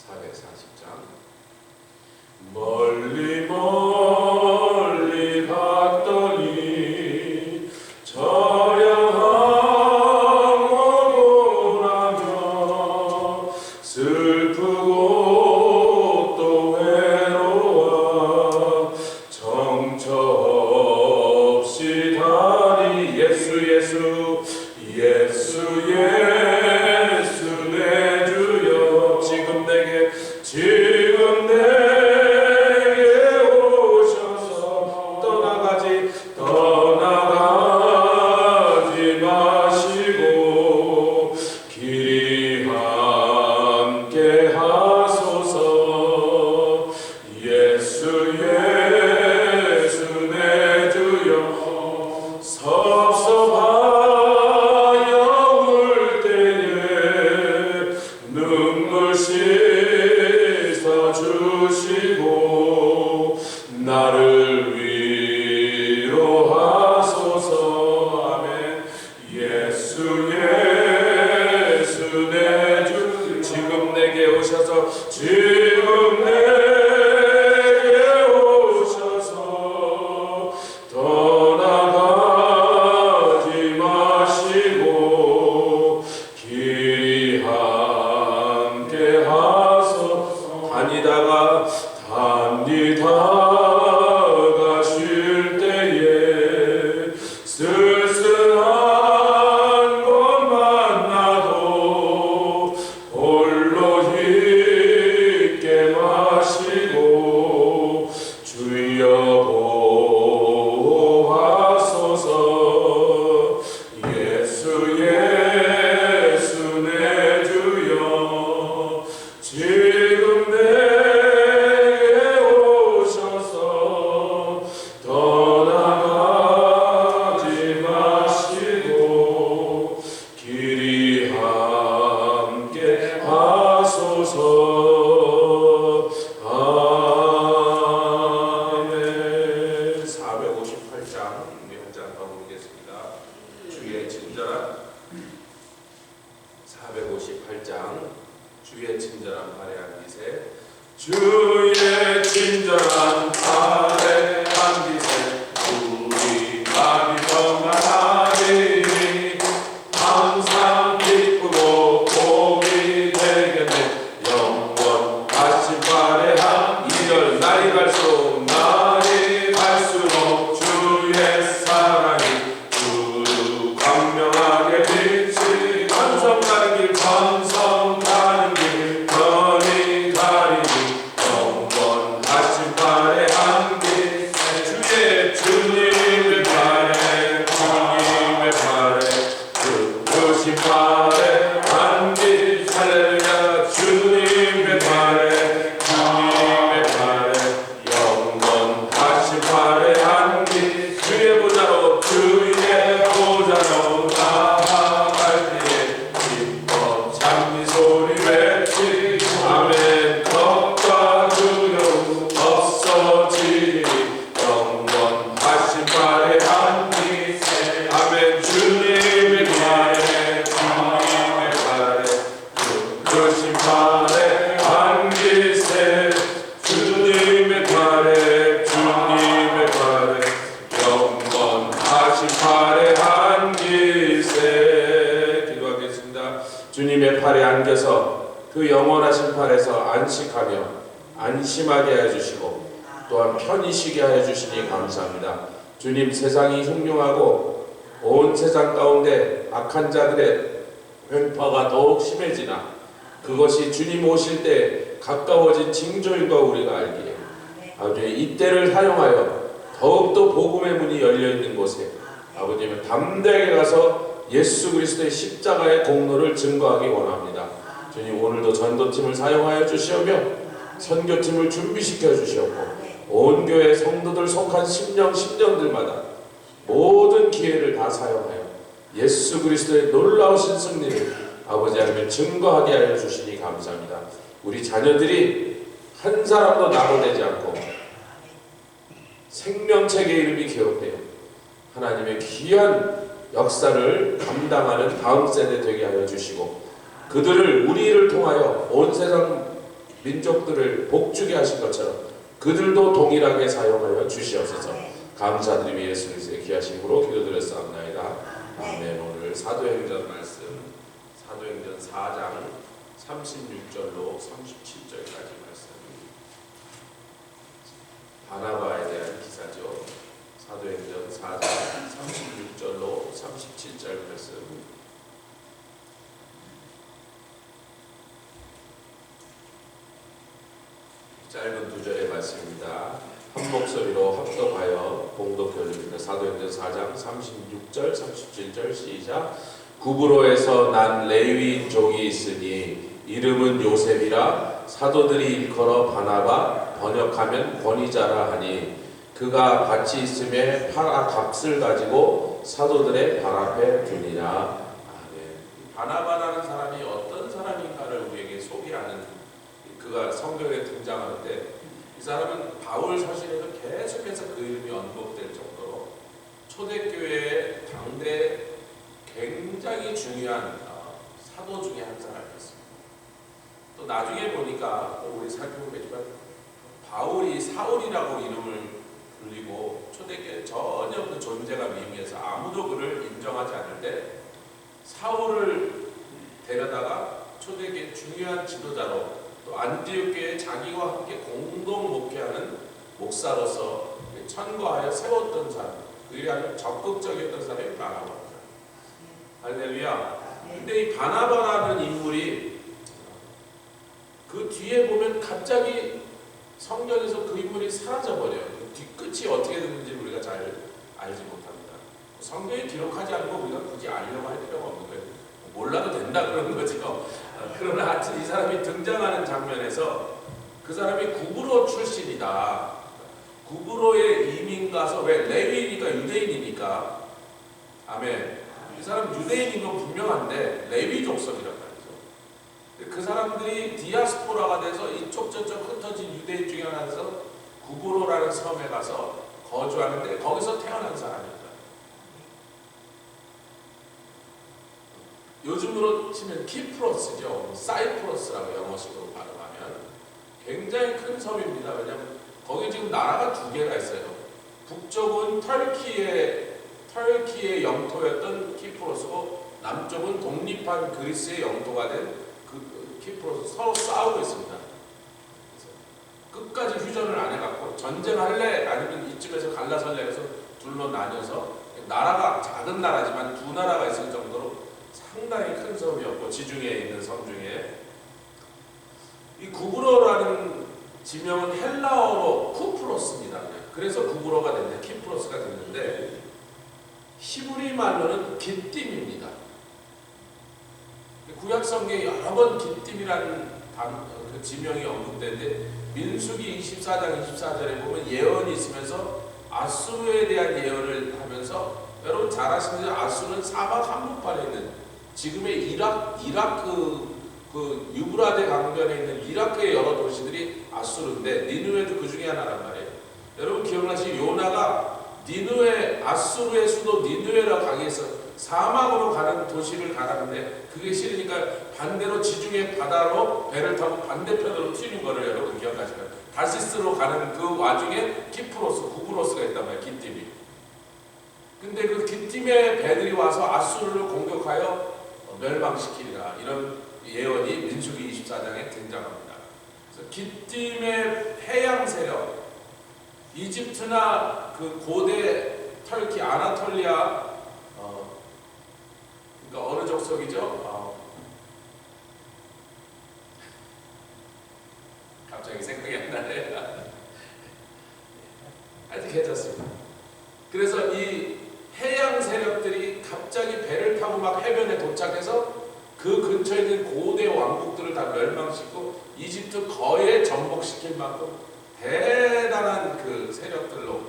440장. 멀리 멀리 갔더니 저량하고 나며 슬프고 또 외로워 정처 없이 다니 예수 예수 예수 예수 내 주여 지금 내게 오셔서 떠나가지 마시고 길이 함께 하소서 예수 예수 내 주여 섭섭하여 울 때에 눈물 씻어 주시고 나를 위로하소서 아멘 예수 예수 내 주 지금 내게 오셔서 지금 내게 오셔서 떠나가지 마시고 길이 함께 하소서 다니다가 쉴 때에 쓸쓸한 것만 나도 홀로 힘께 마시고 주여 보호하소서 예수 예수 내 주여 지금 내게 오셔서 떠나가지 마시고 길이 함께 하소서 아멘 458장 우리 한 장 더 보겠습니다. 주의 친절한 458장 주의 친절한 발에 안기세 주의 친절한 발에 안기세 우리 마음이 평안하리니 항상 기쁘고 복이 되겠네 영원하신 발에 한 이별 날이 갈수록 주의 사랑이 두루 광명하게 빛이 천성 가는 길 천성 가는 길 편히 가리니 영원하신 발에 안기 주님의 발에 크신 발에 안기 할렐루야 주님의 발에 영원하신 발에 안기 주의 보좌로 나아갈 때에 기뻐 찬미 소리 맺지 아멘 겁과 두려움 없어지니 영원하신 발에 안기세 아멘 주님의 발에 크신 발에 안기세 주님의 발에 영원하신 발에 안기세 기도하겠습니다. 주님의 팔에 안겨서 그 영원하신 팔에서 안식하며 안심하게 하여 주시고 또한 편히 쉬게 하여 주시니 감사합니다. 주님 세상이 흉흉하고 온 세상 가운데 악한 자들의 횡파가 더욱 심해지나 그것이 주님 오실 때 가까워진 징조인 거 우리가 알기에 아버지 이때를 사용하여 더욱더 복음의 문이 열려있는 곳에 아버지는 담대하게 가서 예수 그리스도의 십자가의 공로를 증거하기 원합니다. 주님 오늘도 전도팀을 사용하여 주시오며 선교팀을 준비시켜 주시옵고 온 교회 성도들 속한 심령들마다 모든 기회를 다 사용하여 예수 그리스도의 놀라우신 승리를 아버지 하나님 증거하게 하여 주시니 감사합니다. 우리 자녀들이 한 사람도 낙오되지 않고 생명책의 이름이 기록되어 하나님의 귀한 역사를 감당하는 다음 세대 되게 하여 주시고 그들을 우리를 통하여 온 세상 민족들을 복주게 하신 것처럼 그들도 동일하게 사용하여 주시옵소서. 감사드리며 예수 그리스도의 귀하신 이름으로 기도드렸사옵나이다. 아멘. 오늘 사도행전 말씀, 사도행전 4장 36절로 37절까지 말씀, 바나바에 대한 기사죠. 사도행전 4장 36절로 37절 말씀. 짧은 두 절의 말씀입니다. 한 목소리로 합독하여 봉독해드립니다. 사도행전 4장 36절 37절 시작. 구브로에서 난 레위인 종이 있으니 이름은 요셉이라 사도들이 일컬어 바나바 번역하면 권위자라 하니 그가 같이 있음에 파라 값을 가지고 사도들의 발 앞에 두니라. 아멘. 바나바라는 사람이 어떤 사람인가를 우리에게 소개하는, 그가 성경에 등장하는데 이 사람은 바울 서신에도 계속해서 그 이름이 언급될 정도로 초대교회의 당대 굉장히 중요한 사도 중에 한 사람이었습니다. 또 나중에 보니까 우리 살펴보겠지만 바울이 사울이라고 이름을 불리고 초대교회 전혀 그 존재가 미미해서 아무도 그를 인정하지 않는데 사울을 데려다가 초대교회 중요한 지도자로 또 안디옥교회 자기와 함께 공동 목회하는 목사로서 천거하여 세웠던 사람, 그게 아주 적극적이었던 사람이 바나바입니다. 할렐루야. 근데 이 바나바라는 인물이 그 뒤에 보면 갑자기 성경에서 그 인물이 사라져버려요. 그 뒤끝이 어떻게 됐는지 우리가 잘 알지 못합니다. 성경에 기록하지 않고 우리가 굳이 알려고 할 필요가 없는 거예요. 몰라도 된다 그러는 거죠. 그러나 하여튼 이 사람이 등장하는 장면에서 그 사람이 구브로 출신이다. 구브로에 이민 가서, 왜 레위니까 유대인이니까, 아멘. 이 사람 유대인인 건 분명한데 레위 족속이란 말이죠. 그 사람들이 디아스포라가 돼서 이쪽 저쪽 흩어진 유대인 중에 하나에서 구브로라는 섬에 가서 거주하는데 거기서 태어난 사람입니다. 요즘으로 치면 키프로스죠. 사이프러스라고 영어식으로 발음하면 굉장히 큰 섬입니다. 왜냐하면 거기 지금 나라가 두 개가 있어요. 북쪽은 터키의 영토였던 키프로스고 남쪽은 독립한 그리스의 영토가 된 그 키프로스. 서로 싸우고 있습니다. 끝까지 휴전을 안 해갖고 전쟁할래 아니면 이쯤에서 갈라설래 해서 둘로 나뉘어서 나라가 작은 나라지만 두 나라가 있을 정도로 상당히 큰 섬이었고 지중해에 있는 섬 중에 이 구브로라는 지명은 헬라어로 쿠프로스입니다. 그래서 구브로가 됐는데 키프로스가 됐는데 히브리 말로는 기띔입니다. 구약 성경에 여러 번 기띔이라는 그 지명이 언급되는데 민수기 24장 24절에 보면 예언이 있으면서 아수르에 대한 예언을 하면서, 여러분 잘 아시는데 아수르는 사막 한복판에 있는 지금의 이라크 그 유브라데 강변에 있는 이라크의 여러 도시들이 아수르인데 니느웨도 그 중에 하나란 말이에요. 여러분 기억나시죠? 요나가 니느웨, 아수르의 수도 니느웨라고 가기 위해서 사막으로 가는 도시를 가라는데 그게 싫으니까 반대로 지중해 바다로 배를 타고 반대편으로 튀는 거를 여러분 기억하시나요? 다시스로 가는 그 와중에 키프로스, 구브로스가 있단 말이에요. 기띔이. 근데 그 기띔의 배들이 와서 아수르를 공격하여 멸망시키리라, 이런 예언이 민수기 24장에 등장합니다. 그래서 기띔의 해양 세력, 이집트나 그 고대 터키 아나톨리아, 그러니까 어느 족속이죠? 갑자기 생각이 안 나네. 하여튼 괜찮습니다. 그래서 이 해양 세력들이 갑자기 배를 타고 막 해변에 도착해서 그 근처에 있는 고대 왕국들을 다 멸망시키고 이집트 거에 전복시킬 만큼 대단한 그 세력들로,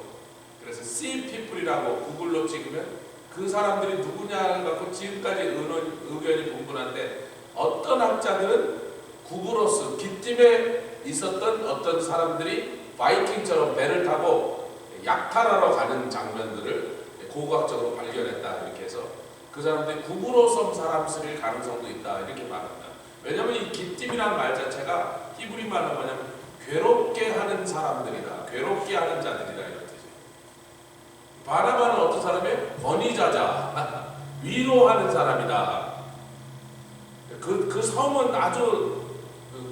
그래서 Sea People이라고 구글로 찍으면 그 사람들이 누구냐를 갖고 지금까지 의견이 분분한데, 어떤 학자들은 구브로스, 기띔에 있었던 어떤 사람들이 바이킹처럼 배를 타고 약탈하러 가는 장면들을 고고학적으로 발견했다, 이렇게 해서 그 사람들이 구브로 섬 사람들일 가능성도 있다, 이렇게 말합니다. 왜냐하면 이 기띔이라는 말 자체가 히브리 말로 뭐냐면 괴롭게 하는 사람들이다, 괴롭게 하는 자들이다 이런 뜻이에요. 바나바는 어떤 사람이에요? 권위자자, 위로하는 사람이다. 그 섬은 아주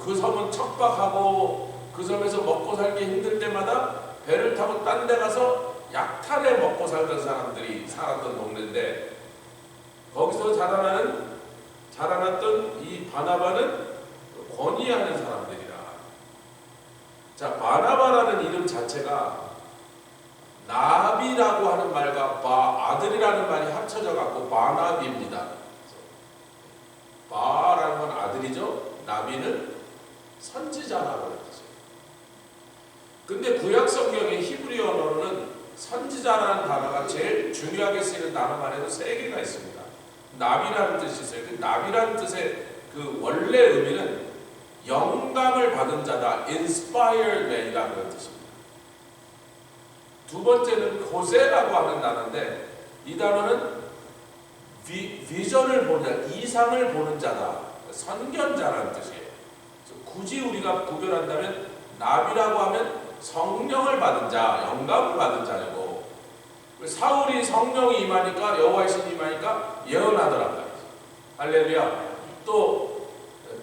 그 섬은 척박하고 그 섬에서 먹고 살기 힘들 때마다 배를 타고 딴 데 가서 약탈해 먹고 살던 사람들이 살았던 동네인데, 거기서 자라났던 이 바나바는 권위하는 사람들이다. 자, 바나바라는 이름 자체가 나비라고 하는 말과 아들이라는 말이 합쳐져 갖고 바나비입니다. 바라는 건 아들이죠. 나비는 선지자라고 하는 뜻이에요. 근데 구약 성경의 히브리 언어로는 선지자라는 단어가 제일 중요하게 쓰이는 단어만 해도 3개가 있습니다. 나비라는 뜻이 있어요. 그 나비라는 뜻의 그 원래 의미는 영감을 받은 자다, inspired man이라는 뜻입니다. 두 번째는 고세라고 하는 단어인데, 이 단어는 비전을 보는 자, 이상을 보는 자다, 선견자라는 뜻이에요. 굳이 우리가 구별한다면 나비라고 하면 성령을 받은 자, 영감을 받은 자고, 사울이 성령이 임하니까, 여호와의 신이 임하니까 예언하더라. 할렐루야. 또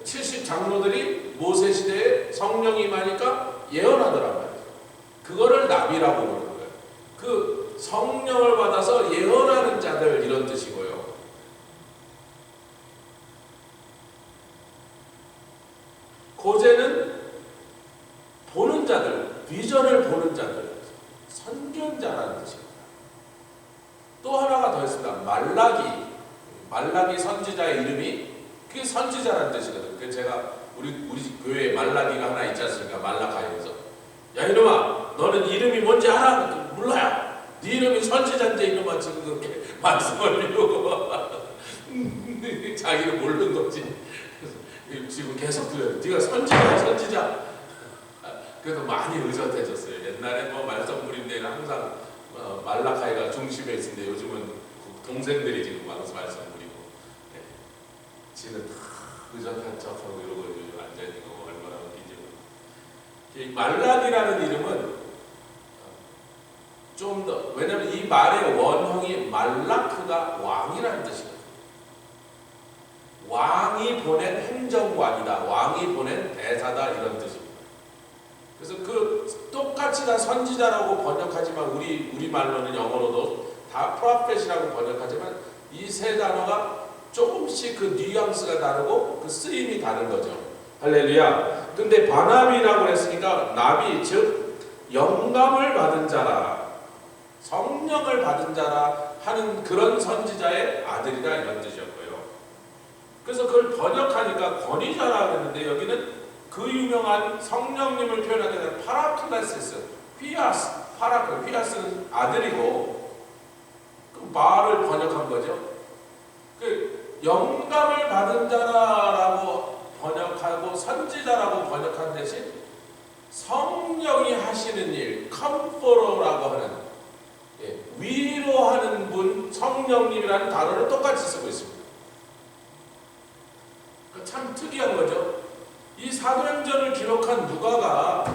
70 장로들이 모세 시대에 성령이 임하니까 예언하더라 말이죠. 그거를 나비라고 부르는 거예요. 그 성령을 받아서 예언하는 자들 이런 뜻이고요. 고제는 보는 자들, 비전을 보는 자들, 선견자라는 뜻입니다. 또 하나가 더 있습니다. 말라기 선지자의 이름이 그게 선지자라는 뜻이거든요. 그래서 제가 우리 교회에 말라기가 하나 있지 않습니까? 말라가에서, 야 이놈아, 너는 이름이 뭔지 알아? 몰라요. 네 이름이 선지자인데 이놈아, 지금 그렇게 말씀하려고 자기는 모르는 거지. 지금 계속 들어요. 네가 선지자. 그래도 많이 의젓해졌어요. 옛날에 뭐 말썽부린데는 항상 말라카이가 중심에 있는데 요즘은 동생들이 지금 와서 말썽부리고, 네. 지는 다 의젓한 척하고 이러고 앉아있는 거 얼마나 웃기지. 말락이라는 이름은 좀 더, 왜냐면 이 말의 원형이 말라크가 왕이라는 뜻이거든요. 왕이 보낸 행정관이다, 왕이 보낸 대사다 이런 뜻입니다. 그래서 그 똑같이 다 선지자라고 번역하지만 우리 말로는 영어로도 다 프로페시라고 번역하지만 이 세 단어가 조금씩 그 뉘앙스가 다르고 그 쓰임이 다른 거죠. 할렐루야. 근데 바나비라고 했으니까 나비, 즉 영감을 받은 자라, 성령을 받은 자라 하는 그런 선지자의 아들이다 이런 뜻이었고요. 그래서 그걸 번역하니까 권위자라고 했는데, 여기는 그 유명한 성령님을 표현할 때는 파라클레시스, 휘아스는 아들이고, 그 말을 번역한 거죠. 그 영감을 받은 자라고 번역하고 선지자라고 번역한 대신 성령이 하시는 일, 컴포러라고 하는, 위로하는 분, 성령님이라는 단어를 똑같이 쓰고 있습니다. 참 특이한 거죠. 이 사도행전을 기록한 누가가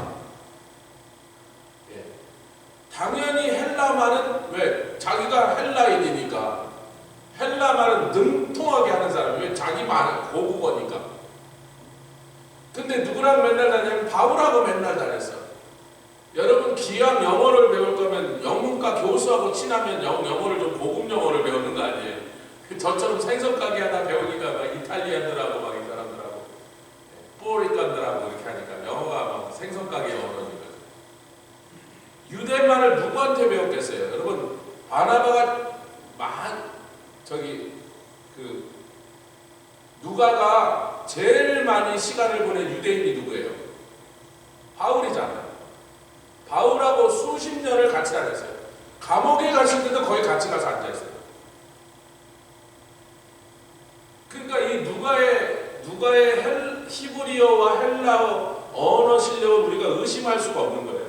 당연히 헬라말은, 왜? 자기가 헬라인이니까 헬라말은 능통하게 하는 사람이, 왜? 자기 말은 고국어니까. 근데 누구랑 맨날 다녔냐면 바울하고 맨날 다녔어. 여러분, 기왕 영어를 배울 거면 영문과 교수하고 친하면 영어를 좀 고급 영어를 배우는 거 아니에요? 저처럼 생선 가게 하다 배우니까 막 이탈리안들하고 막 이 사람들하고 포리칸들하고 이렇게 하니까 영어가 막 생선 가게 영어니까. 유대말을 누구한테 배웠겠어요? 여러분, 바나바가 누가가 제일 많이 시간을 보낸 유대인이 누구예요? 바울이잖아요. 바울하고 수십 년을 같이 다녔어요. 감옥에 가실 때도 거의 같이 가서 앉아있어요. 그러니까 이 누가의 히브리어와 헬라어 언어 실력을 우리가 의심할 수가 없는 거예요.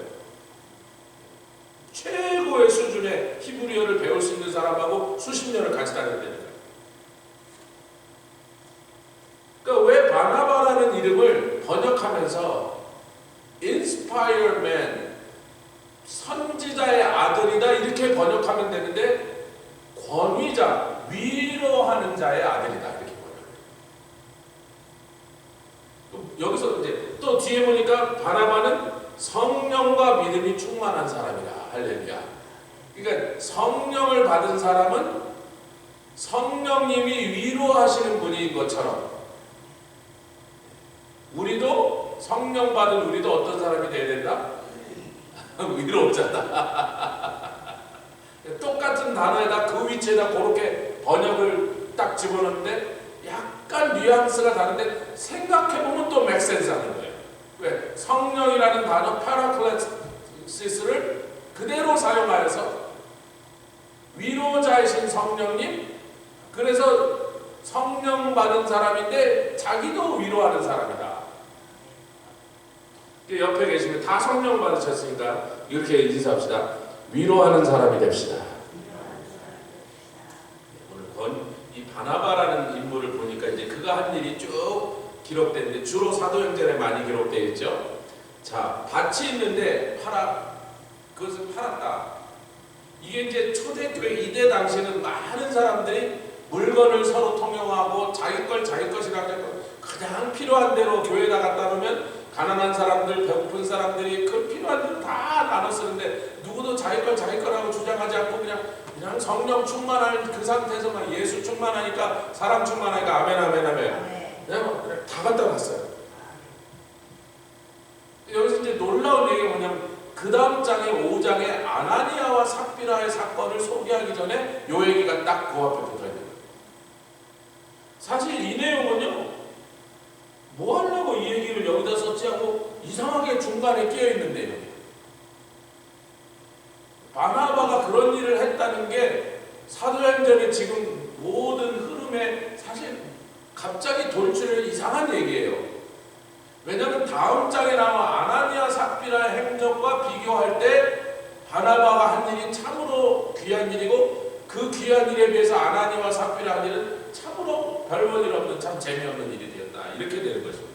최고의 수준의 히브리어를 배울 수 있는 사람하고 수십 년을 같이 다녔다니까요. 그러니까 왜 자, 위로하는 자의 아들이다 이렇게 보여요. 여기서 이제 또 뒤에 보니까 바나바는 성령과 믿음이 충만한 사람이라. 할렐루야. 그러니까 성령을 받은 사람은 성령님이 위로하시는 분인 것처럼 우리도 성령 받은 우리도 어떤 사람이 돼야 된다? 위로자다. 똑같은 단어에다 그 위치에다 그렇게 번역을 딱 집어넣는데 약간 뉘앙스가 다른데 생각해보면 또 맥센스 하는 거예요. 왜? 성령이라는 단어 파라클레시스를 그대로 사용하여서 위로자이신 성령님, 그래서 성령 받은 사람인데 자기도 위로하는 사람이다. 옆에 계시면 다 성령 받으셨으니까 이렇게 인사합시다. 위로하는 사람이 됩시다. 오늘 이 바나바라는 인물을 보니까 이제 그가 한 일이 쭉 기록되는데 주로 사도행전에 많이 기록되어 있죠. 자, 밭이 있는데 그것을 팔았다. 이게 이제 초대교회 이때 당시에는 많은 사람들이 물건을 서로 통용하고 자기 것이라고 가장 필요한 대로 교회에다 갖다 놓으면 가난한 사람들, 배고픈 사람들이 그 필요한 대로 다 나눠 쓰는데 누구도 자기 거라고 주장하지 않고 그냥 성령 충만한 그 상태에서 막 예수 충만하니까 사람 충만하니까 아멘. 그냥 다 갖다 놨어요. 여기서 이제 놀라운 얘기가 뭐냐면 그 다음 장에 5장에 아나니아와 삽비라의 사건을 소개하기 전에 요 얘기가 딱 그 앞에 붙어있는 거예요. 사실 이 내용은요, 뭐 하려고 이 얘기를 여기다 썼지 하고 이상하게 중간에 끼어있는 내용이에요. 바나바가 그런 일을 했다는 게 사도행전의 지금 모든 흐름에 사실 갑자기 돌출을 이상한 얘기예요. 왜냐하면 다음 장에 나와 아나니아 삽비라의 행적과 비교할 때 바나바가 한 일이 참으로 귀한 일이고 그 귀한 일에 비해서 아나니아와 삽비라 한 일은 참으로 별볼 일 없는 참 재미없는 일이 되었다. 이렇게 되는 것입니다.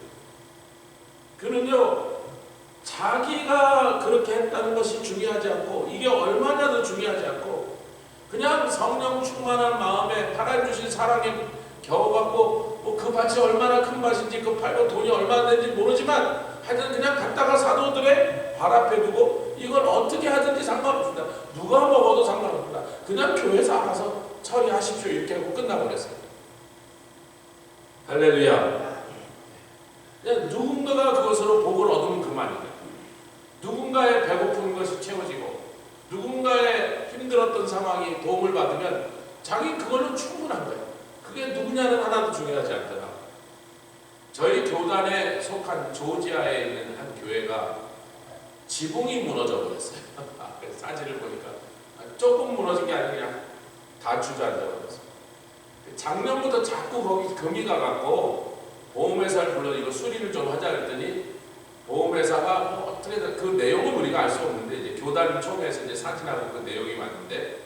그는요, 자기가 그렇게 했다는 것이 중요하지 않고 이게 얼마나도 중요하지 않고 그냥 성령 충만한 마음에 팔아주신 사랑에 겨워갖고 그 밭이 얼마나 큰 밭인지 그 팔고 돈이 얼마나 되는지 모르지만 하여튼 그냥 갖다가 사도들의 발 앞에 두고 이걸 어떻게 하든지 상관없습니다. 누가 먹어도 상관없습니다. 그냥 교회에서 알아서 처리하십시오 이렇게 하고 끝나버렸어요. 할렐루야. 그냥 누군가가 그것으로 복을 얻으면 그만이에요. 누군가의 배고픈 것이 채워지고 누군가의 힘들었던 상황이 도움을 받으면 자기 그걸로 충분한 거예요. 그게 누구냐는 하나도 중요하지 않더라. 저희 교단에 속한 조지아에 있는 한 교회가 지붕이 무너져 버렸어요. 사진을 보니까 조금 무너진 게 아니라 그냥 다 주저앉아 버렸어요. 작년부터 자꾸 거기 금이 가갖고 보험회사를 불러 이거 수리를 좀 하자 그랬더니 보험회사가 뭐 어떻게든 그 내용은 우리가 알 수 없는데 이제 교단 총회에서 이제 사진하고 그 내용이 왔는데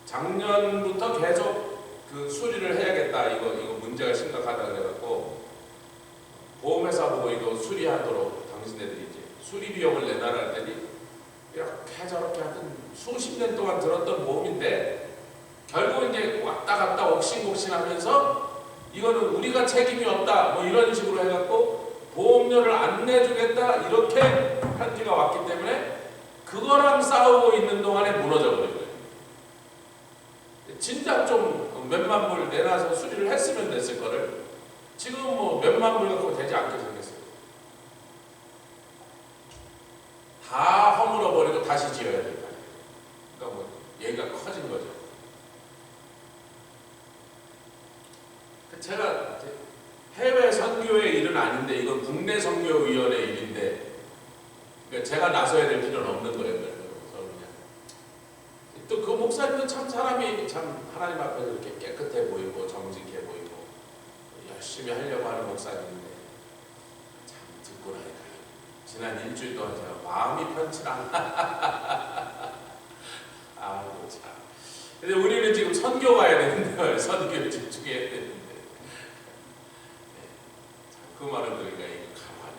작년부터 계속 그 수리를 해야겠다. 이거 문제가 심각하다 그래갖고 보험회사 보고 이거 수리하도록 당신네들이 이제 수리 비용을 내놔라 했더니 이렇게 저렇게 하여튼 수십 년 동안 들었던 보험인데 결국 이제 왔다 갔다 옥신곡신하면서 이거는 우리가 책임이 없다 뭐 이런 식으로 해갖고 보험료를 안 내주겠다 이렇게 편지가 왔기 때문에 그거랑 싸우고 있는 동안에 무너져 버린 거예요. 진짜 좀 몇만 불 내놔서 수리를 했으면 됐을 거를 지금 뭐 몇만 불 갖고 되지 않게 생겼어요. 다 허물어 버리고 다시 지어야 될 거예요. 그러니까 뭐 얘기가 커진 거죠. 제가 해외 선교의 일은 아닌데 이건 국내 선교위원회 일인데 그러니까 제가 나서야 될 필요는 없는 거예요. 그래서 그냥 또 그 목사님도 참 사람이 참 하나님 앞에서 이렇게 깨끗해 보이고 정직해 보이고 열심히 하려고 하는 목사님인데 참 듣고 나니까 지난 일주일 동안 제가 마음이 편치 않아. 아이고 참. 근데 우리는 지금 선교 가야 되는데 선교에 집중해야 되는데 그 말을 들으니까 이거 가만히.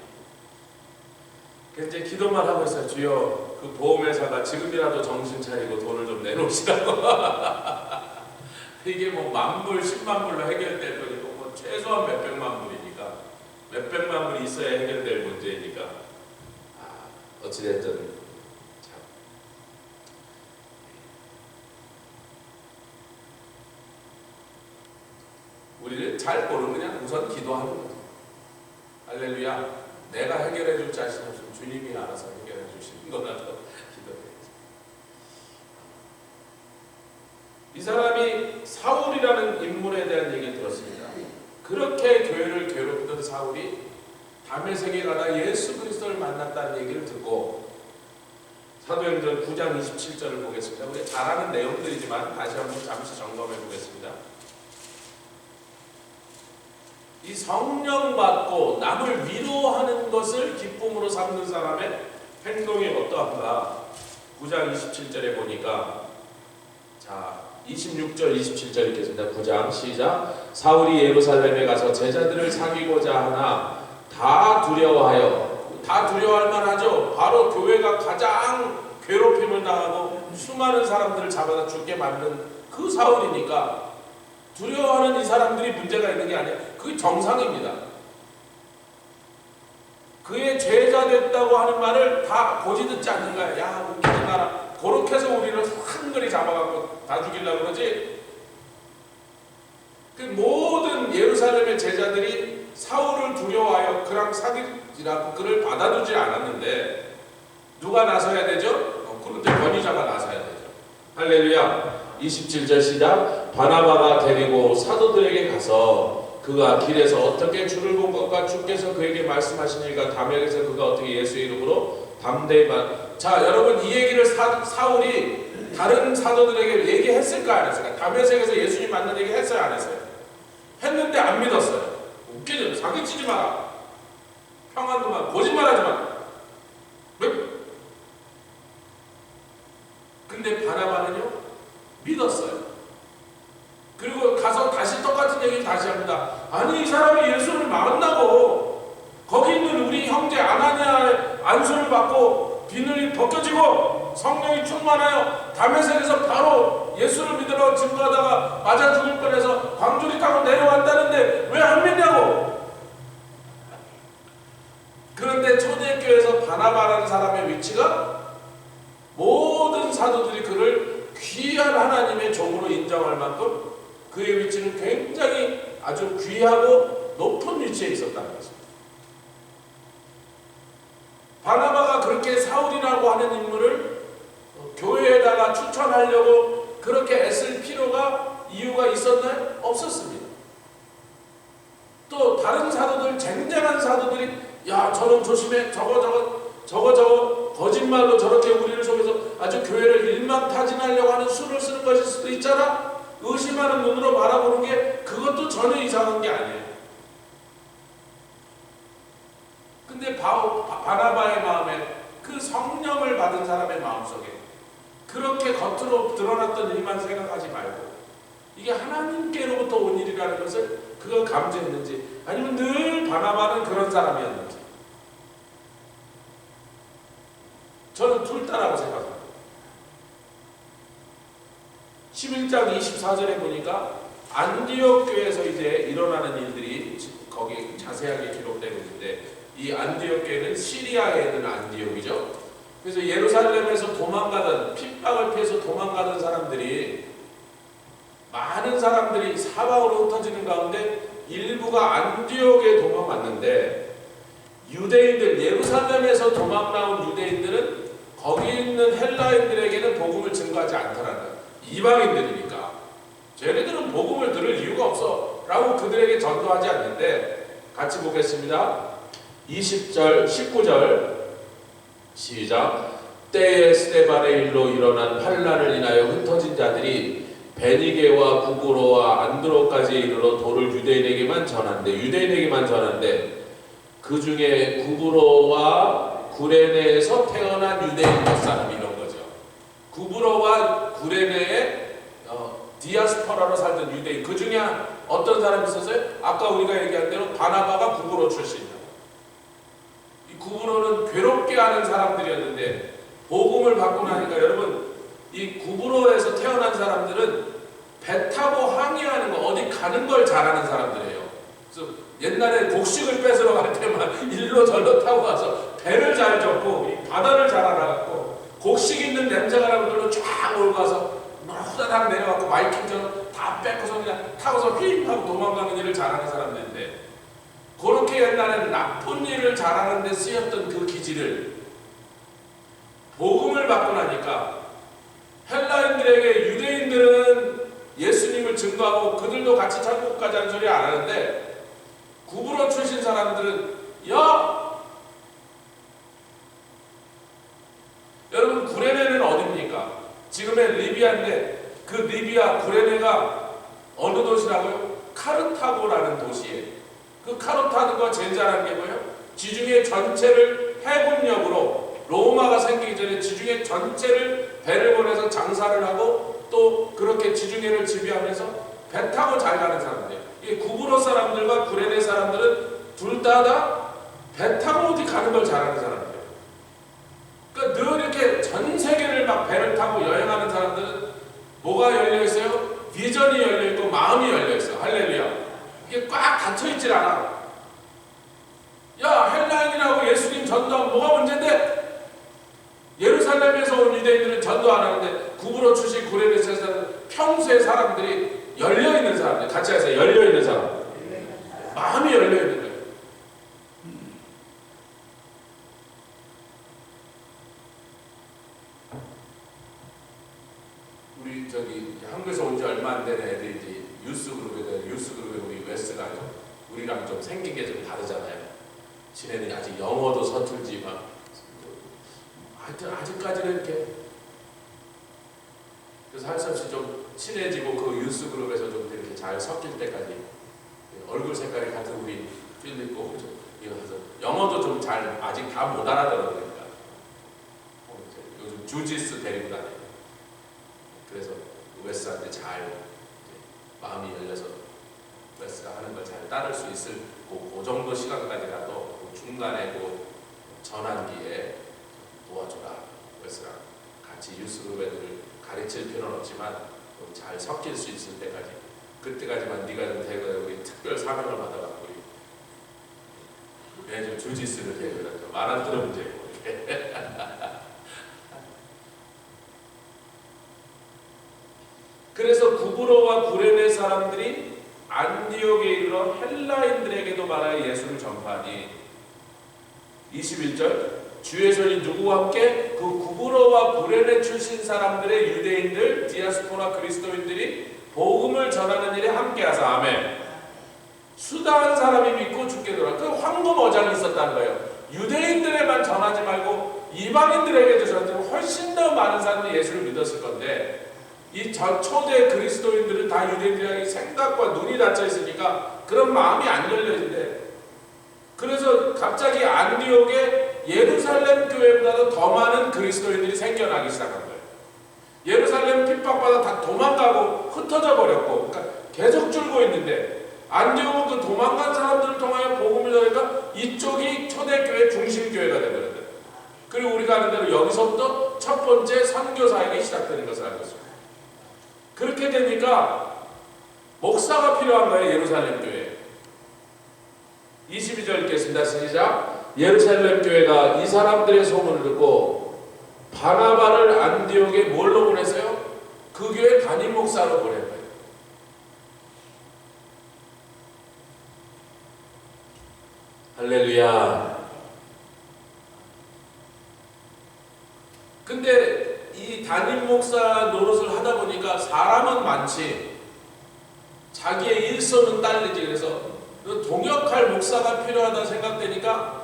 그래서 이제 기도만 하고 있어요. 주여 그 보험회사가 지금이라도 정신 차리고 돈을 좀 내놓으시라고. 이게 뭐 만불, 10만 불로 해결될 거니까 뭐 최소한 몇백만 불이니까 몇백만 불이 있어야 해결될 문제니까 어찌됐든 참 우리를 잘 모르면 그냥 우선 기도하는 거죠. 할렐루야. 내가 해결해 줄 자신 없으면 주님이 알아서 해결해 주시는 거라도 기도해야지. 이 사람이 사울이라는 인물에 대한 얘기를 들었습니다. 그렇게 교회를 괴롭히던 사울이 다메섹에 가다 예수 그리스도를 만났다는 얘기를 듣고 사도행전 9장 27절을 보겠습니다. 우리 잘 아는 내용들이지만 다시 한번 잠시 점검해 보겠습니다. 이 성령 받고 남을 위로하는 것을 기쁨으로 삼는 사람의 행동이 어떠한가? 9장 27절에 보니까 자 26절 27절 읽겠습니다. 9장 시작. 사울이 예루살렘에 가서 제자들을 사귀고자 하나 다 두려워할 만하죠. 바로 교회가 가장 괴롭힘을 당하고 수많은 사람들을 잡아다 죽게 만든 그 사울이니까 두려워하는 이 사람들이 문제가 있는 게 아니에요. 그게 정상입니다. 그의 제자 됐다고 하는 말을 다 고지 듣지 않는 거야. 야 웃기지 마라. 그렇게 해서 우리를 한거리 잡아갖고 다 죽이려고 그러지. 그 모든 예루살렘의 제자들이 사울을 두려워하여 그랑 사귀지라고 그를 받아주지 않았는데 누가 나서야 되죠? 그런데 권위자가 나서야 되죠. 할렐루야. 27절 시작. 바나바가 데리고 사도들에게 가서 그가 길에서 어떻게 주를 본 것과 주께서 그에게 말씀하신 일과 다메섹에서 그가 어떻게 예수의 이름으로 담대히 자 여러분 이 얘기를 사울이 다른 사도들에게 얘기했을까 안 했을까? 다메섹에서 예수님 만난 얘기 했어요 안 했어요? 했는데 안 믿었어요. 웃기죠. 사기치지 마라. 평안도 마. 거짓말하지 마. 왜? 근데 바나바는요 믿었어요. 그리고 가서 다시 똑같은 얘기를 다시 합니다. 아니 이 사람이 예수를 만나고 거기 있는 우리 형제 아나니아의 안수를 받고 비늘이 벗겨지고 성령이 충만하여 다메섹에서 바로 예수를 믿으러 증거하다가 맞아 죽을 뻔해서 광주리 타고 내려왔다는데 왜 안 믿냐고. 그런데 초대교회에서 바나바라는 사람의 위치가 모든 사도들이 그를 귀한 하나님의 종으로 인정할 만큼 그의 위치는 굉장히 아주 귀하고 높은 위치에 있었다는 것입니다. 바나바가 그렇게 사울이라고 하는 인물을 교회에다가 추천하려고 그렇게 애쓸 필요가 이유가 있었나요? 없었습니다. 또 다른 사도들, 쟁쟁한 사도들이 야 저놈 조심해 저거 거짓말로 저렇게 우리를 속여서 아주 교회를 일망타진하려고 하는 수를 쓰는 것일 수도 있잖아. 의심하는 눈으로 바라보는 게 그것도 전혀 이상한 게 아니에요. 근데 바나바의 마음에 그 성령을 받은 사람의 마음속에 그렇게 겉으로 드러났던 일만 생각하지 말고 이게 하나님께로부터 온 일이라는 것을 그걸 감지했는지 아니면 늘 바나바는 그런 사람이었는지 저는 둘 다라고 생각합니다. 11장 24절에 보니까 안디옥 교회에서 이제 일어나는 일들이 거기 자세하게 기록되고 있는데 이 안디옥 교회는 시리아에 있는 안디옥이죠. 그래서 예루살렘에서 도망가던 핍박을 피해서 도망가던 사람들이 많은 사람들이 사방으로 흩어지는 가운데 일부가 안디옥에 도망갔는데 유대인들 예루살렘에서 도망 나온 유대인들은 거기 있는 헬라인들에게는 복음을 증거하지 않더라는 거예요. 이방인들이니까 쟤네들은 복음을 들을 이유가 없어 라고 그들에게 전도하지 않는데 같이 보겠습니다. 20절 19절 시작. 때에 스데반의 일로 일어난 환난을 인하여 흩어진 자들이 베니게와 구구로와 안드로까지 이르러 도를 유대인에게만 전한대 그 중에 구구로와 구레네에서 태어난 유대인 몇 사람 이런 거죠. 구구로와 구레네에 디아스포라로 살던 유대인 그 중에 어떤 사람이 있었어요? 아까 우리가 얘기한 대로 바나바가 구구로 출신이에요. 이 구구로는 괴롭게 하는 사람들이었는데 복음을 받고 나니까 여러분 이 구구로에서 태어난 사람들은 배 타고 항해하는 거, 어디 가는 걸 잘하는 사람들이에요. 그래서 옛날에 곡식을 뺏으러 갈 때만 일로 절로 타고 가서 배를 잘 젓고 바다를 잘 알아갖고 곡식 있는 냄새가 나는 걸로 쫙 몰고 가서 후다닥 내려갖고 마이킹처럼 다 뺏고서 그냥 타고서 휘 하고 도망가는 일을 잘하는 사람들인데, 그렇게 옛날에는 나쁜 일을 잘하는 데 쓰였던 그 기질을 복음을 받고 나니까 헬라인들에게, 유대인들은 예수님을 증거하고 그들도 같이 천국 가자는 소리 안 하는데, 구부러 출신 사람들은 여러분 구레네는 어딥니까? 지금의 리비아인데 그 리비아 구레네가 어느 도시라고요? 카르타고라는 도시에, 그 카르타고가 제일 잘하는 게 뭐예요? 지중해 전체를 해군력으로, 로마가 생기기 전에 지중해 전체를 배를 보내서 장사를 하고 또 그렇게 지중해를 지배하면서 배 타고 잘 가는 사람들이에요. 이 구브로 사람들과 구레네 사람들은 둘 다 배 타고 어디 가는 걸 잘하는 사람들이에요. 그러니까 늘 이렇게 전 세계를 막 배를 타고 여행하는 사람들은 뭐가 열려있어요? 비전이 열려있고 마음이 열려있어. 할렐루야. 이게 꽉 닫혀있질 않아. 야, 헬라인이라고 예수님 전도하면 뭐가 문제인데? 예루살렘에서 온 유대인들은 전도 안 하는데, 구브로 출신 구레네 사람들은 평소에 사람들이 열려있는 사람들, 같이 하세요. 열려있는 사람. 마음이 열려있는 거예요. 우리 한국에서 온 지 얼마 안 된 애들이 유스그룹에 우리 웨스가 우리랑 좀 생긴 게 좀 다르잖아요. 지네는 아직 영어도 서툴지만 하여튼 아직까지는 이렇게, 그래서 할 수 없이 좀 친해지고 그 유스그룹에서 좀 이렇게 잘 섞일 때까지 얼굴 색깔이 같은 우리 필립고 이러면서 영어도 좀 잘 아직 다 못 알아들어요. 요즘 주지스 데리고 다녀요. 그래서 웨스한테 잘 마음이 열려서 웨스가 하는 걸 잘 따를 수 있을 그 정도 시간까지라도 그 중간에 그 전환기에 도와줘라. 웨스랑 같이 유스그룹 애들을 가르칠 필요는 없지만 잘 섞일 수 있을 때까지, 그때까지만 네가 좀 대거 우리 특별 사명을 받아갖고 매주 주지스를 대거라도 말 안 들으면 되고. 그래서 구브로와 구레네 사람들이 안디옥에 이르러 헬라인들에게도 말하여 예수를 전파하니, 21절, 주의 손이 누구와 함께? 그 구브로와 구레네 출신 사람들의 유대인들, 디아스포라 그리스도인들이 복음을 전하는 일에 함께하사. 아멘. 수다한 사람이 믿고 죽게 되라. 그 황금 어장이 있었다는 거예요. 유대인들에만 전하지 말고 이방인들에게도 전하면 훨씬 더 많은 사람들이 예수를 믿었을 건데, 이 초대 그리스도인들은 다 유대인들에게 생각과 눈이 닫혀 있으니까 그런 마음이 안 열려진대. 그래서 갑자기 안디옥에 예루살렘 교회보다도 더 많은 그리스도인들이 생겨나기 시작한 거예요. 예루살렘 핍박받아 다 도망가고 흩어져 버렸고, 그러니까 계속 줄고 있는데, 안디옥은 그 도망간 사람들을 통하여 복음을 전하니까 이쪽이 초대교회 중심교회가 되버렸어요. 그리고 우리가 아는 대로 여기서부터 첫 번째 선교 사역이 시작되는 것을 알고 있습니다. 그렇게 되니까 목사가 필요한 거예요. 예루살렘 교회. 22절 읽겠습니다. 시작. 예루살렘 교회가 이 사람들의 소문을 듣고 바나바를 안디옥에 뭘로 보냈어요? 그 교회 담임 목사로 보낸 거예요. 할렐루야. 근데 이 담임 목사 노릇을 하다 보니까 사람은 많지 자기의 일손은 딸리지. 그래서 동역할 목사가 필요하다 생각되니까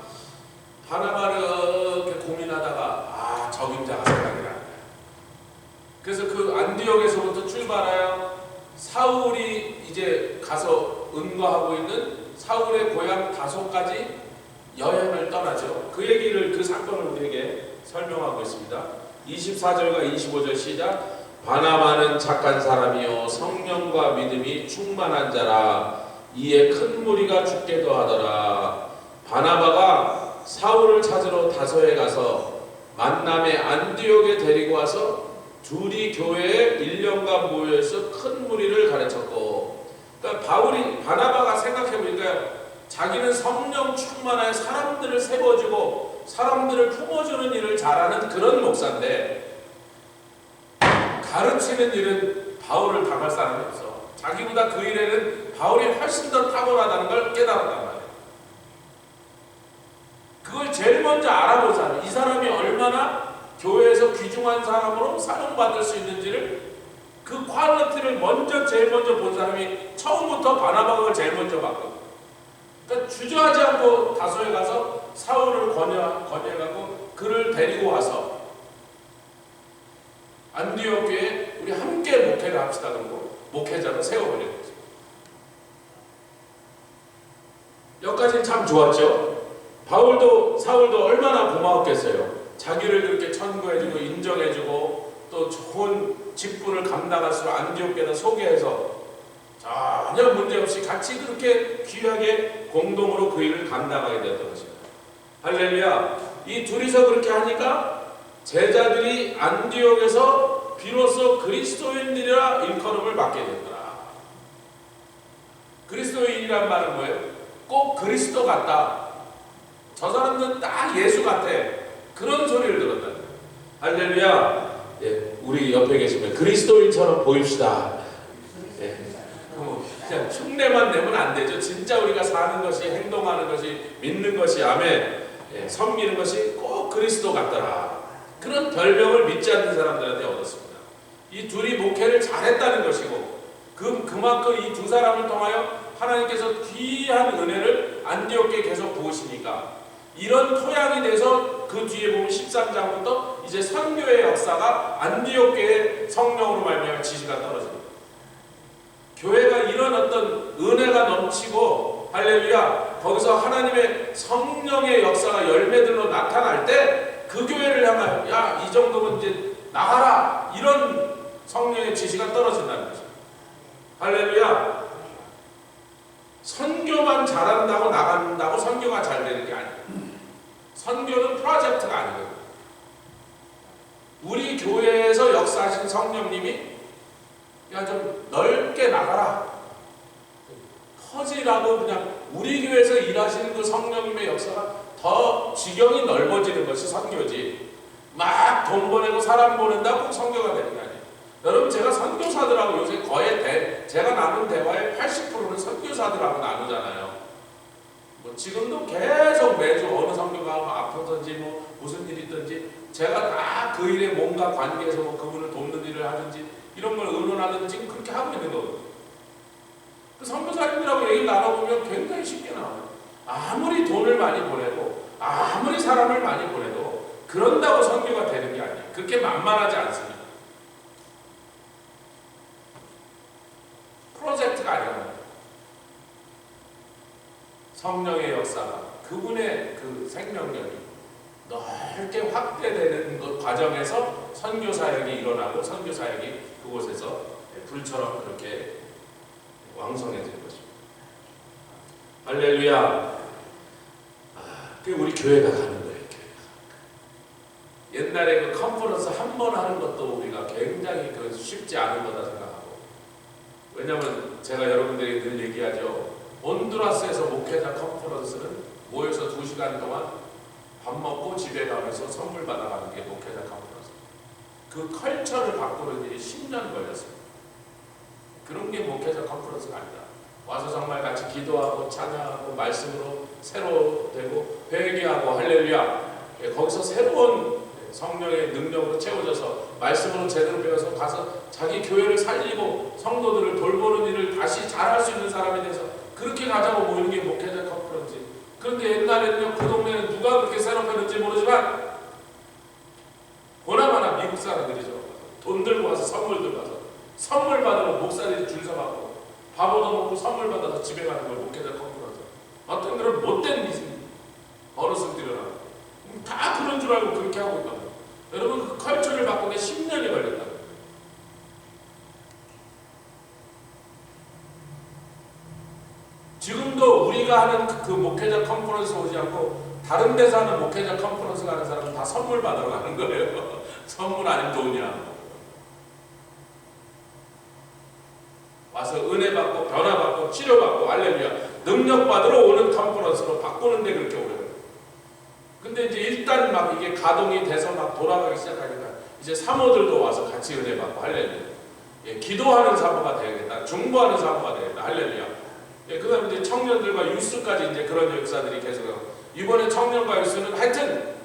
바나바를 이렇게 고민하다가 적임자가 생각이 나는 거야. 그래서 그 안디옥에서부터 출발하여 사울이 이제 가서 은거하고 있는 사울의 고향 다소까지 여행을 떠나죠. 그 얘기를, 그 사건을 우리에게 설명하고 있습니다. 24절과 25절 시작. 바나바는 착한 사람이요 성령과 믿음이 충만한 자라. 이에 큰 무리가 죽게도 하더라. 바나바가 사울을 찾으러 다소에 가서 만남의 안디옥에 데리고 와서 둘이 교회에 1년간 모여서 큰 무리를 가르쳤고, 그러니까 바나바가 생각해보니까 자기는 성령 충만하여 사람들을 세워주고 사람들을 품어주는 일을 잘하는 그런 목사인데, 가르치는 일은 바울을 당할 사람이 없어. 자기보다 그 일에는 바울이 훨씬 더 탁월하다는 걸 깨달았단 말이에요. 그걸 제일 먼저 알아본 사람, 이 사람이 얼마나 교회에서 귀중한 사람으로 사용받을 수 있는지를, 그 퀄리티를 제일 먼저 본 사람이 처음부터 바나바가 제일 먼저 봤거든. 그러니까 주저하지 않고 다소에 가서 사울을 권해가고 그를 데리고 와서 안디옥 교회에 우리 함께 목회를 합시다 그러고 목회자로 세워버린 거죠. 여기까지는 참 좋았죠. 사울도 얼마나 고마웠겠어요. 자기를 그렇게 천거해주고 인정해주고 또 좋은 직분을 감당할 수 안디옥 교회에 소개해서 전혀 문제없이 같이 그렇게 귀하게 공동으로 그 일을 감당하게 되었던 것입니다. 할렐루야. 이 둘이서 그렇게 하니까 제자들이 안디옥에서 비로소 그리스도인들이라 일컬음을 받게 되더라. 그리스도인이란 말은 뭐예요? 꼭 그리스도 같다. 저 사람들은 딱 예수 같아. 그런 소리를 들었다. 할렐루야. 예, 우리 옆에 계시면 그리스도인처럼 보입시다. 예, 그냥 흉내만 내면 안 되죠. 진짜 우리가 사는 것이, 행동하는 것이, 믿는 것이, 아멘, 예, 섬기는 것이 꼭 그리스도 같더라. 그런 별명을 믿지 않는 사람들한테 얻었습니다. 이 둘이 목회를 잘했다는 것이고, 그만큼 이 두 사람을 통하여 하나님께서 귀한 은혜를 안디옥에 계속 부으시니까 이런 토양이 돼서 그 뒤에 보면 13장부터 이제 선교의 역사가 안디옥 교회의 성령으로 말미암아 지시가 떨어집니다. 교회가 이런 어떤 은혜가 넘치고, 할렐루야, 거기서 하나님의 성령의 역사가 열매들로 나타날 때 그 교회를 향하여 야, 이 정도면 이제 나가라, 이런 성령의 지시가 떨어진다는 거죠. 할렐루야. 선교만 잘한다고 나간다고 선교가 잘 되는 게 아니에요. 선교는 프로젝트가 아니거든요. 우리 교회에서 역사하신 성령님이 야, 좀 넓게 나가라, 퍼지라고, 그냥 우리 교회에서 일하시는 그 성령님의 역사가 더 지경이 넓어지는 것이 선교지, 막 돈 보내고 사람 보낸다고 선교가 되는 게 아니에요. 여러분, 제가 선교사들하고 요새 거의 제가 나눈 대화의 80%는 선교사들하고 나누잖아요. 뭐 지금도 계속 매주 어느 선교가 아프든지 뭐 무슨 일이 있든지 제가 다 그 일에 뭔가 관계해서 뭐 그분을 돕는 일을 하든지 이런 걸 의논하든지 그렇게 하고 있는 거거든요. 그 선교사님들하고 얘기를 나눠보면 굉장히 쉽게 나와요. 아무리 돈을 많이 보내도, 아무리 사람을 많이 보내도 그런다고 선교가 되는 게 아니에요. 그렇게 만만하지 않습니다. 프로젝트가 아니라 성령의 역사가, 그분의 그 생명력이 넓게 확대되는 것 과정에서 선교사역이 일어나고 선교사역이 그곳에서 불처럼 그렇게 왕성해지는 것입니다. 할렐루야. 그게 우리 교회가 가는 거예요. 옛날에 그 컨퍼런스 한 번 하는 것도 우리가 굉장히 쉽지 않은 거다 생각하고, 왜냐하면 제가 여러분들에게 늘 얘기하죠. 온두라스에서 목회자 컨퍼런스는 모여서 2시간 동안 밥 먹고 집에 가면서 선물 받아가는 게 목회자 컨퍼런스. 그 컬처를 바꾸는 일이 10년 걸렸습니다. 그런 게 목회자 컨퍼런스가 아니다. 와서 정말 같이 기도하고 찬양하고 말씀으로 새로 되고 회개하고, 할렐루야, 거기서 새로운 성령의 능력으로 채워져서 말씀으로 제대로 배워서 가서 자기 교회를 살리고 성도들을 돌보는 일을 다시 잘할 수 있는 사람에 대해서 그렇게 가자고 모이는 게 목회자 컨퍼런스. 그런데 옛날에는요, 그 동네는 누가 그렇게 새롭혔는지 모르지만 보나마나 미국 사람들이죠. 돈 들고 와서 선물 들고 와서 선물 받으러 목사들이 줄 서가고 밥 얻어먹고 선물 받아서 집에 가는 걸 목회자 컨퍼런스. 어떤 그런 못된 어르신들이 일어나고 다 그런 줄 알고 그렇게 하고 있거든요. 여러분, 그 컬처를 바꾸는 데 10년이 걸렸다. 지금도 우리가 하는 그 목회자 컨퍼런스 오지 않고 다른 데서 하는 목회자 컨퍼런스 가는 사람은 다 선물 받으러 가는 거예요. 선물 아니면 돈이야. 와서 은혜 받고 변화 받고 치료 받고 할렐루야 능력 받으러 오는 컨퍼런스로 바꾸는데 그렇게 오래 걸려요. 근데 이제 일단 막 이게 가동이 돼서 막 돌아가기 시작하니까 이제 사모들도 와서 같이 은혜 받고 할렐루야. 예, 기도하는 사모가 되겠다. 중보하는 사모가 되겠다. 할렐루야. 예, 그 다음에 이제 청년들과 유스까지 이제 그런 역사들이 계속하고 이번에 청년과 유스는 하여튼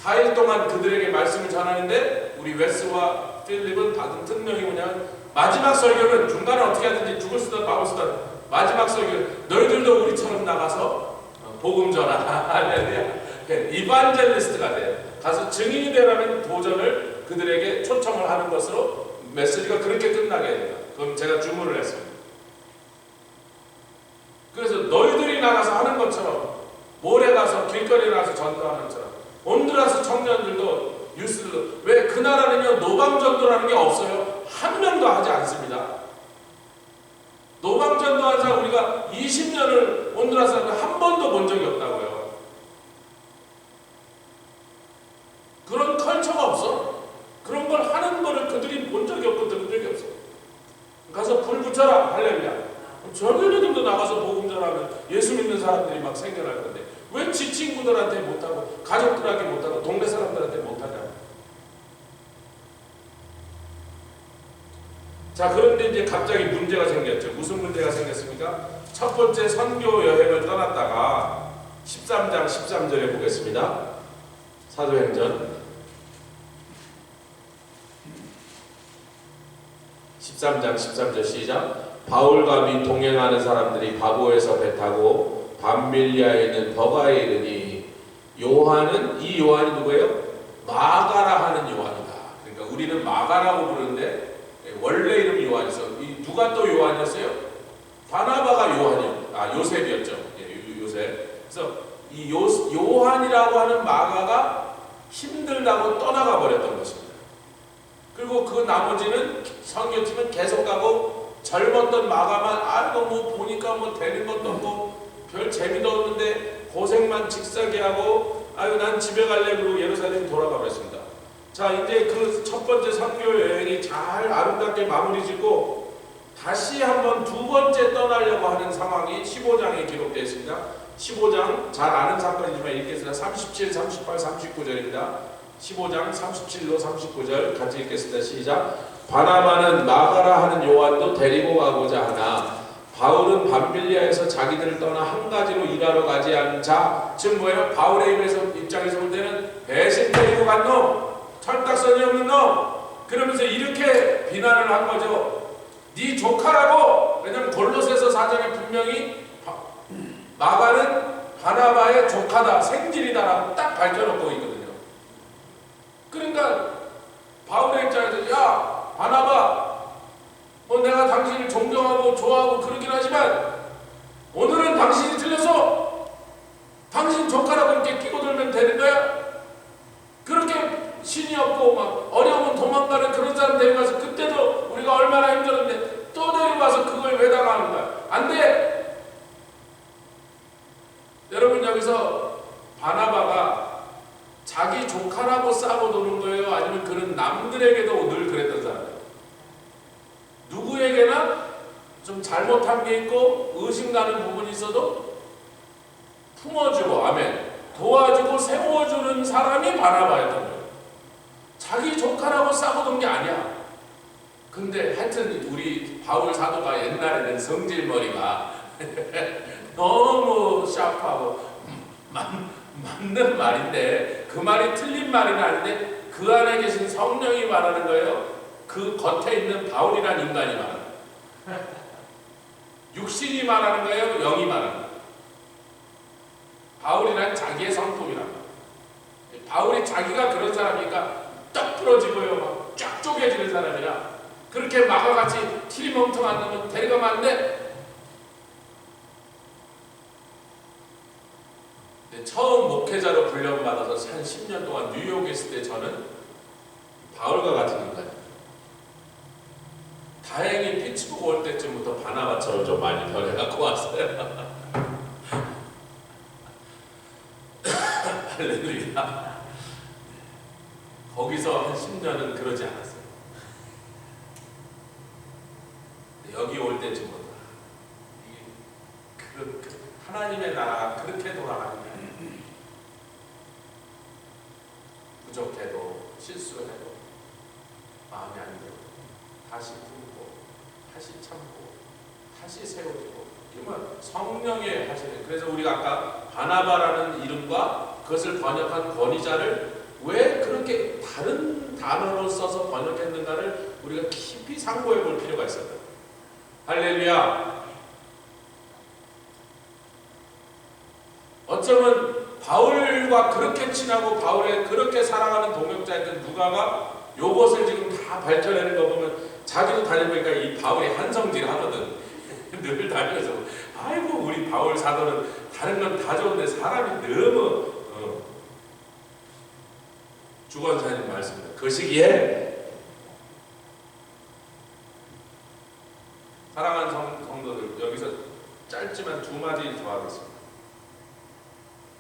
4일 동안 그들에게 말씀을 전하는데 우리 웨스와 필립은 받은 특명이 뭐냐면 마지막 설교는 중간에 어떻게 하든지 죽을 수든 밥을 쓰든 마지막 설교 너희들도 우리처럼 나가서 복음 전하 할렐루야 이반젤리스트가 돼요. 가서 증인이 되라는 도전을 그들에게 초청을 하는 것으로 메시지가 그렇게 끝나게 됩니다. 그럼 제가 주문을 했습니다. 그래서 너희들이 나가서 하는 것처럼 몰에 가서 길거리에 나가서 전도하는 것처럼 온두라스 청년들도 유스들도 왜 그 나라는요 노방전도라는 게 없어요. 한 명도 하지 않습니다. 노방전도한 사람 우리가 20년을 온두라스를 한 번도 본 적이 없다고요. 그런 컬처가 없어. 그런 걸 하는 거를 그들이 본 적이 없고 들은 적이 없어. 가서 불 붙여라 할렐루야. 젊은이들도 나가서 복음 전하면 예수 믿는 사람들이 막 생겨날 건데 왜 지 친구들한테 못하고 가족들한테 못하고 동네 사람들한테 못하냐. 자 그런데 이제 갑자기 문제가 생겼죠. 무슨 문제가 생겼습니까? 첫 번째 선교 여행을 떠났다가 13장 13절에 보겠습니다. 사도행전 13장 13절 시작. 바울과 및 동행하는 사람들이 바보에서 배 타고 밤밀리아에 있는 버가에 이르니 요한은 이 요한이 누구예요? 마가라 하는 요한이다. 그러니까 우리는 마가라고 부르는데 원래 이름이 요한이었어. 누가 또 요한이었어요? 바나바가 요셉이었죠. 요셉. 그래서 이 요한이라고 하는 마가가 힘들다고 떠나가 버렸던 것입니다. 그리고 그 나머지는 선교팀은 계속 가고 젊었던 마가만 아이고 뭐 보니까 뭐 되는 것도 없고 별 재미도 없는데 고생만 직사게 하고 아유 난 집에 갈래 그러고 예루살렘 돌아가 버렸습니다. 자 이제 그 첫 번째 선교 여행이 잘 아름답게 마무리 짓고 다시 한번 두 번째 떠나려고 하는 상황이 15장에 기록되어 있습니다. 15장 잘 아는 사건이지만 읽겠습니다. 37, 38, 39절입니다. 15장 37로 39절 같이 읽겠습니다. 시작. 바나바는 마가라 하는 요한도 데리고 가고자 하나 바울은 밤빌리아에서 자기들을 떠나 한 가지로 일하러 가지 않은 자, 즉 뭐예요? 바울의 입장에서 볼 때는 배신 데리고 간 놈, 철딱선이 없는 놈, 그러면서 이렇게 비난을 한 거죠. 네 조카라고. 왜냐하면 골로새서 4장에 분명히 마가는 바나바의 조카다, 생질이다라고 딱 밝혀놓고 있거든요. 그러니까 바울의 입장에서 야 바나바 뭐 내가 당신을 존경하고 좋아하고 그러긴 하지만 오늘은 당신이 틀려서 당신 조카라고 이렇게 끼고 들면 되는 거야? 그렇게 신이 없고 막 어려우면 도망가는 그런 사람 데려가서 그때도 우리가 얼마나 힘들었는데 또 데려가서 그걸 왜 당하는 거야? 안 돼! 여러분 여기서 바나바가 자기 조카라고 싸고 도는 거예요? 아니면 그는 남들에게도 늘 그랬던 사람이에요? 누구에게나 좀 잘못한 게 있고 의심가는 부분이 있어도 품어주고 아멘 도와주고 세워주는 사람이 바나바였던 거예요. 자기 조카라고 싸고 돈 게 아니야. 근데 하여튼 우리 바울 사도가 옛날에는 성질머리가 너무 샤프하고 맞는 말인데 그 말이 틀린 말은 아닌데 그 안에 계신 성령이 말하는 거예요. 그 겉에 있는 바울이란 인간이 말하는 거예요. 육신이 말하는 거예요. 영이 말하는 거예요. 바울이란 자기의 성품이란 거예요. 바울이 자기가 그런 사람이니까 딱 부러지고요. 막 쫙 쪼개지는 사람이라 그렇게 마가같이 티리멍텅한 놈은 데려가면 안 돼. 처음 목회자로 훈련받아서 한 10년 동안 뉴욕에 있을 때 저는 바울과 같은 인간이에요. 다행히 피츠버그 올 때쯤부터 바나바처럼 좀 많이 변해갖고 왔어요. 할렐루야. 거기서 한 10년은 그러지 않았어요. 여기 올 때쯤부터 하나님의 나라가 그렇게 돌아가는 거예요. 부족해도 실수해도 마음이 안 들고 다시 품고 다시 참고 다시 세워지고 이건 성령의 하시는. 그래서 우리가 아까 바나바라는 이름과 그것을 번역한 권위자를 왜 그렇게 다른 단어로 써서 번역했는가를 우리가 깊이 상고해 볼 필요가 있어요. 할렐루야. 어쩌면 바울과 그렇게 친하고 바울의 그렇게 사랑하는 동역자였던 누가가 요것을 지금 다 밝혀내는 거 보면 자기도 다녀보니까 이 바울이 한성질 하거든. 늘 다니면서 아이고 우리 바울 사도는 다른 건 다 좋은데 사람이 너무 주권사님 말씀입니다. 그 시기에 사랑하는 성도들 여기서 짧지만 두 마디 더 하겠습니다.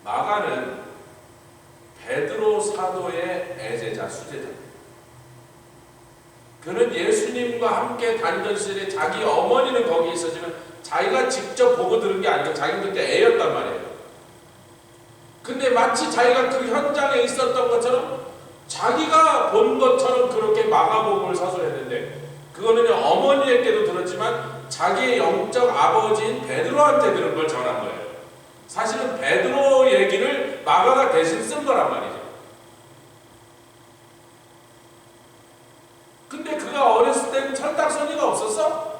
마가는 베드로 사도의 애제자 수제자입니다. 그는 예수님과 함께 다니던 시절에 자기 어머니는 거기 있었지만 자기가 직접 보고 들은 게 아니고 자기는 그때 애였단 말이에요. 근데 마치 자기가 그 현장에 있었던 것처럼 자기가 본 것처럼 그렇게 마가복음을 사소했는데 그거는 어머니에게도 들었지만 자기의 영적 아버지인 베드로한테 들은 걸 전한 거예요. 사실은 베드로 얘기를 마가가 대신 쓴 거란 말이죠. 근데 그가 어렸을 때는 철딱서니가 없었어?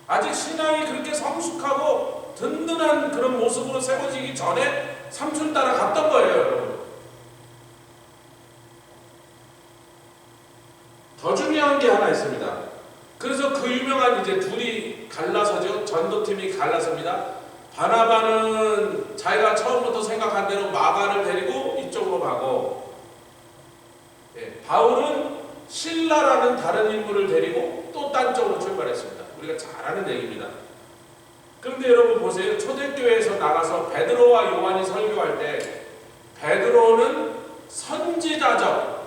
아직 신앙이 그렇게 성숙하고 든든한 그런 모습으로 세워지기 전에 삼촌 따라 갔던 거예요, 여러분. 더 중요한 게 하나 있습니다. 그래서 그 유명한 이제 둘이 갈라서죠. 전도팀이 갈라섭니다. 바나바는 자기가 처음부터 생각한 대로 마가를 데리고 이쪽으로 가고, 바울은 실라라는 다른 인물을 데리고 또 딴 쪽으로 출발했습니다. 우리가 잘 아는 얘기입니다. 그런데 여러분 보세요. 초대교회에서 나가서 베드로와 요한이 설교할 때 베드로는 선지자적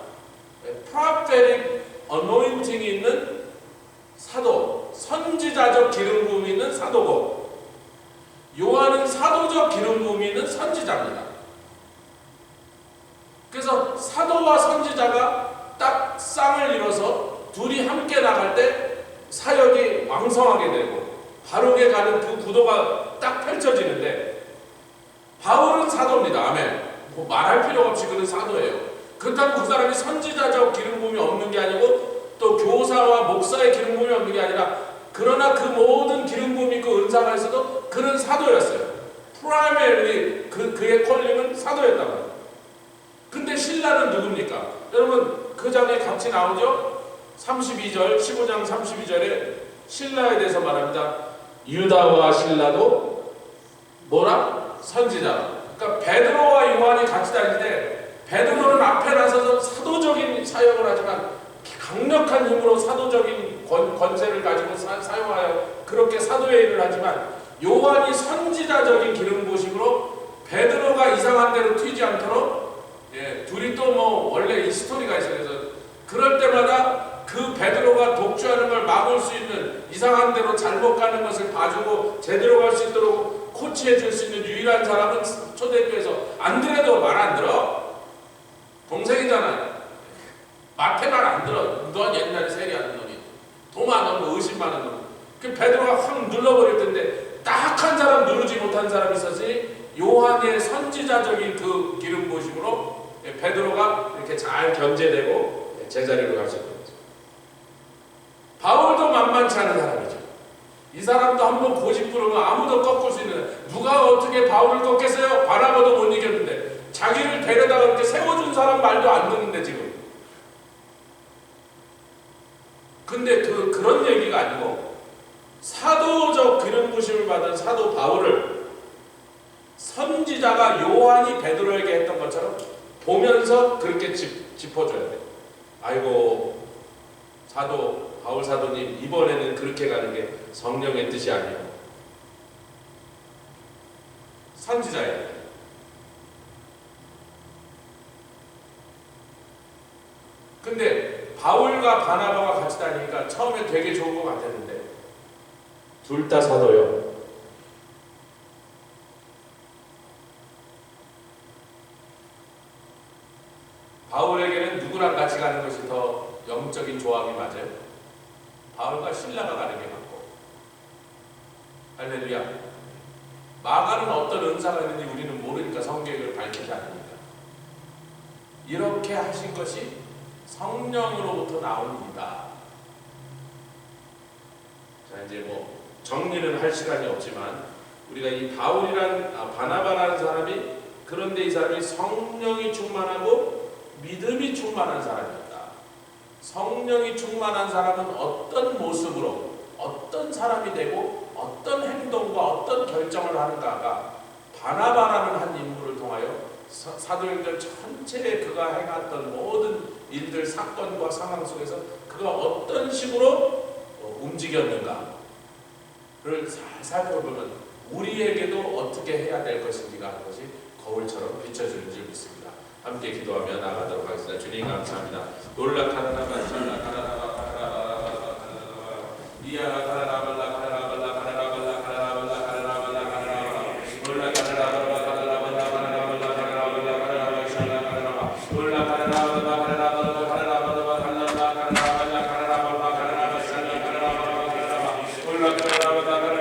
prophetic anointing이 있는 사도, 선지자적 기름 부음이 있는 사도고, 요한은 사도적 기름 부음이 있는 선지자입니다. 그래서 사도와 선지자가 딱 쌍을 이뤄서 둘이 함께 나갈 때 사역이 왕성하게 되고 바르게 가는 그 구도가 딱 펼쳐지는데, 바울은 사도입니다. 아멘. 뭐 말할 필요가 없이 그는 사도예요. 그렇다고 그 사람이 선지자적 기름 부음이 없는 게 아니고 또 교사와 목사의 기름 부음이 없는 게 아니라, 그러나 그 모든 기름 부음이 있고 은사가 있어도 그는 사도였어요. 프라이머리 그의 콜링은 사도였단 말이에요. 근데 신라는 누굽니까? 여러분 그 장에 같이 나오죠? 32절, 15장 32절에 신라에 대해서 말합니다. 유다와 신라도 뭐라? 선지자. 그러니까 베드로와 요한이 같이 다닐 때 베드로는 앞에 나서서 사도적인 사역을 하지만 강력한 힘으로 사도적인 권세를 가지고 사용하여 그렇게 사도의 일을 하지만, 요한이 선지자적인 기름 부으심으로 베드로가 이상한 대로 튀지 않도록, 둘이 또 뭐 원래 이 스토리가 있어요. 그래서 그럴 때마다 그 베드로가 독주하는 걸 막을 수 있는, 이상한 대로 잘못 가는 것을 봐주고 제대로 갈 수 있도록 코치해 줄 수 있는 유일한 사람은 초대교회에서 안드레도 말 안 들어? 동생이잖아요. 마태 말 안 들어. 넌 옛날에 세리하는 놈이, 도마 너무 의심 많은 놈. 그 베드로가 확 눌러버릴 텐데 딱 한 사람 누르지 못한 사람이 있었으니 요한의 선지자적인 그 기름 부으심으로 베드로가 이렇게 잘 견제되고 제자리로 가신 거죠. 바울도 만만치 않은 사람이죠. 이 사람도 한번 고집 부르면 아무도 꺾을 수 있는, 누가 어떻게 바울을 꺾겠어요? 바나바도 못 이겼는데 자기를 데려다가 이렇게 세워준 사람 말도 안 듣는데 지금. 근데 그런 얘기가 아니고 사도적 기름 부심을 받은 사도 바울을 선지자가 요한이 베드로에게 했던 것처럼 보면서 그렇게 짚어줘야 돼. 아이고 사도 바울 사도님, 이번에는 그렇게 가는 게 성령의 뜻이 아니에요. 선지자예요. 근데 바울과 바나바가 같이 다니니까 처음에 되게 좋은 것 같았는데 둘 다 사도요. 바울에게는 누구랑 같이 가는 것이 더 영적인 조합이 맞아요? 바울과 실라가 가는 게 맞고. 할렐루야. 마가는 어떤 은사가 있는지 우리는 모르니까 성경을 밝히지 않습니다. 이렇게 하신 것이 성령으로부터 나온 일이다. 자, 이제 뭐 정리는 할 시간이 없지만 우리가 이 바나바라는 사람이, 그런데 이 사람이 성령이 충만하고 믿음이 충만한 사람이었다. 성령이 충만한 사람은 어떤 모습으로 어떤 사람이 되고 어떤 행동과 어떤 결정을 하는가가 바나바라는 한 인물을 통하여 사도행전 전체에 그가 행했던 모든 일들, 사건과 상황 속에서 그가 어떤 식으로 움직였는가를 살펴보면 우리에게도 어떻게 해야 될 것인지가 하는 것이 거울처럼 비춰주는 줄 믿습니다. 함께 기도하며 나가도록 하겠습니다. 주님 감사합니다. 놀라카라나바 찰라카라나바 카라라바라바라바라바라 이야카라라